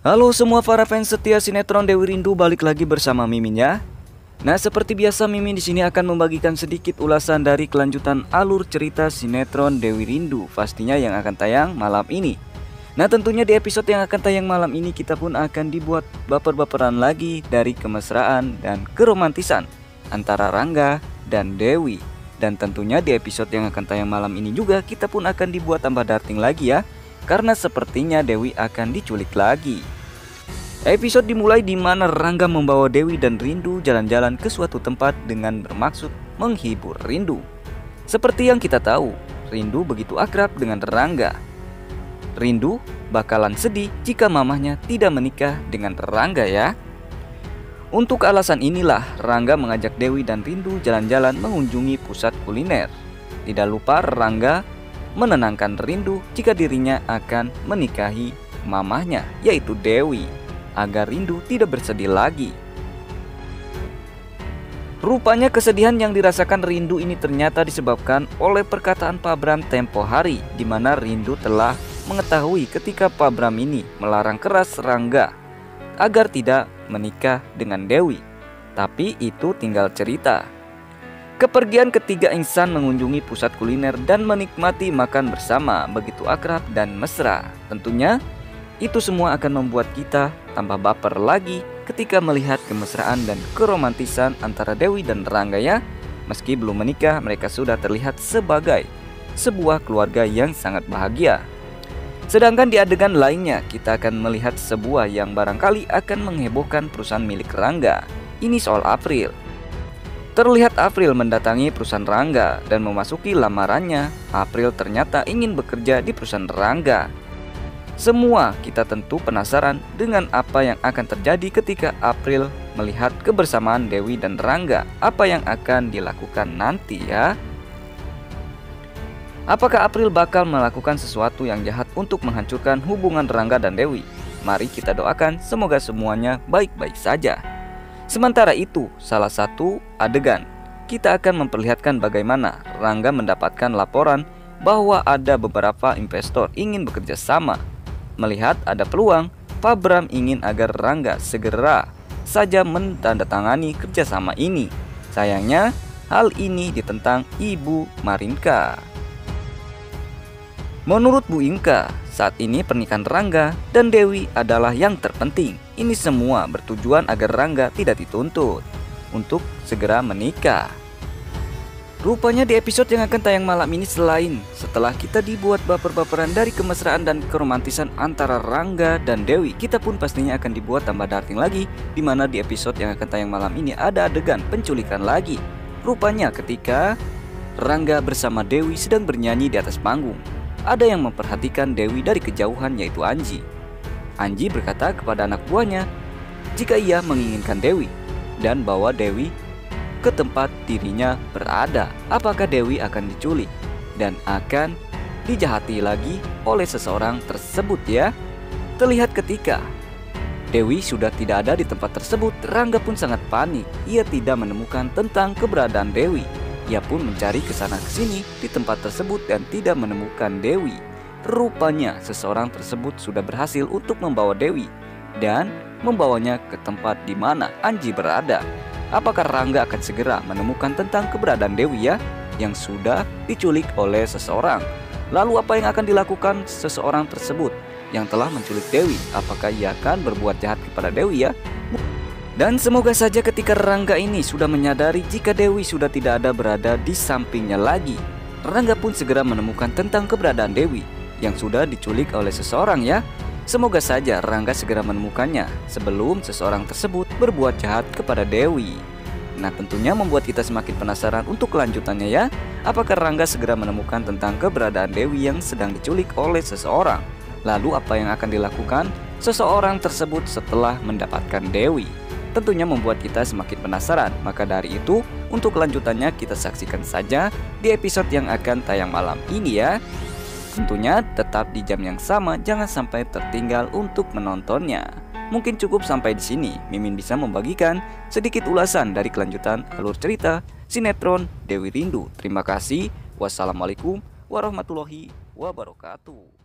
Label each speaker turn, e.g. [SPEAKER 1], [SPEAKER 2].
[SPEAKER 1] Halo semua para fans setia sinetron Dewi Rindu, balik lagi bersama Mimin ya. Nah, seperti biasa Mimin di sini akan membagikan sedikit ulasan dari kelanjutan alur cerita sinetron Dewi Rindu pastinya yang akan tayang malam ini. Nah, tentunya di episode yang akan tayang malam ini kita pun akan dibuat baper-baperan lagi dari kemesraan dan keromantisan antara Rangga dan Dewi. Dan tentunya di episode yang akan tayang malam ini juga kita pun akan dibuat tambah darting lagi ya, karena sepertinya Dewi akan diculik lagi. Episode dimulai di mana Rangga membawa Dewi dan Rindu jalan-jalan ke suatu tempat dengan bermaksud menghibur Rindu. Seperti yang kita tahu, Rindu begitu akrab dengan Rangga. Rindu bakalan sedih jika mamahnya tidak menikah dengan Rangga ya. Untuk alasan inilah Rangga mengajak Dewi dan Rindu jalan-jalan mengunjungi pusat kuliner. Tidak lupa Rangga menenangkan Rindu jika dirinya akan menikahi mamahnya, yaitu Dewi, agar Rindu tidak bersedih lagi. Rupanya kesedihan yang dirasakan Rindu ini ternyata disebabkan oleh perkataan Pak Bram tempo hari, di mana Rindu telah mengetahui ketika Pak Bram ini melarang keras Rangga agar tidak menikah dengan Dewi. Tapi itu tinggal cerita. Kepergian ketiga insan mengunjungi pusat kuliner dan menikmati makan bersama begitu akrab dan mesra. Tentunya itu semua akan membuat kita tambah baper lagi ketika melihat kemesraan dan keromantisan antara Dewi dan Rangga ya. Meski belum menikah, mereka sudah terlihat sebagai sebuah keluarga yang sangat bahagia. Sedangkan di adegan lainnya kita akan melihat sebuah yang barangkali akan menghebohkan perusahaan milik Rangga. Ini soal April. Terlihat April mendatangi perusahaan Rangga dan memasuki lamarannya. April ternyata ingin bekerja di perusahaan Rangga. Semua kita tentu penasaran dengan apa yang akan terjadi ketika April melihat kebersamaan Dewi dan Rangga. Apa yang akan dilakukan nanti ya? Apakah April bakal melakukan sesuatu yang jahat untuk menghancurkan hubungan Rangga dan Dewi? Mari kita doakan semoga semuanya baik-baik saja. Sementara itu, salah satu adegan kita akan memperlihatkan bagaimana Rangga mendapatkan laporan bahwa ada beberapa investor ingin bekerja sama. Melihat ada peluang, Pak Bram ingin agar Rangga segera saja menandatangani kerjasama ini. Sayangnya, hal ini ditentang Ibu Marinka. Menurut Bu Inka, saat ini pernikahan Rangga dan Dewi adalah yang terpenting. Ini semua bertujuan agar Rangga tidak dituntut untuk segera menikah. Rupanya di episode yang akan tayang malam ini, selain setelah kita dibuat baper-baperan dari kemesraan dan keromantisan antara Rangga dan Dewi, kita pun pastinya akan dibuat tambah darting lagi, di mana di episode yang akan tayang malam ini ada adegan penculikan lagi. Rupanya ketika Rangga bersama Dewi sedang bernyanyi di atas panggung, ada yang memperhatikan Dewi dari kejauhan, yaitu Anji. Anji berkata kepada anak buahnya jika ia menginginkan Dewi dan bawa Dewi ke tempat dirinya berada. Apakah Dewi akan diculik dan akan dijahati lagi oleh seseorang tersebut ya? Terlihat ketika Dewi sudah tidak ada di tempat tersebut, Rangga pun sangat panik. Ia tidak menemukan tentang keberadaan Dewi. Ia pun mencari kesana kesini di tempat tersebut dan tidak menemukan Dewi. Rupanya seseorang tersebut sudah berhasil untuk membawa Dewi dan membawanya ke tempat di mana Anji berada. Apakah Rangga akan segera menemukan tentang keberadaan Dewi ya, yang sudah diculik oleh seseorang? Lalu apa yang akan dilakukan seseorang tersebut yang telah menculik Dewi? Apakah ia akan berbuat jahat kepada Dewi ya? Dan semoga saja ketika Rangga ini sudah menyadari jika Dewi sudah tidak ada berada di sampingnya lagi, Rangga pun segera menemukan tentang keberadaan Dewi yang sudah diculik oleh seseorang ya. Semoga saja Rangga segera menemukannya sebelum seseorang tersebut berbuat jahat kepada Dewi. Nah, tentunya membuat kita semakin penasaran untuk kelanjutannya ya. Apakah Rangga segera menemukan tentang keberadaan Dewi yang sedang diculik oleh seseorang? Lalu apa yang akan dilakukan seseorang tersebut setelah mendapatkan Dewi? Tentunya membuat kita semakin penasaran. Maka dari itu, untuk kelanjutannya kita saksikan saja di episode yang akan tayang malam ini ya. Tentunya tetap di jam yang sama, jangan sampai tertinggal untuk menontonnya. Mungkin cukup sampai di sini. Mimin bisa membagikan sedikit ulasan dari kelanjutan alur cerita sinetron Dewi Rindu. Terima kasih. Wassalamualaikum warahmatullahi wabarakatuh.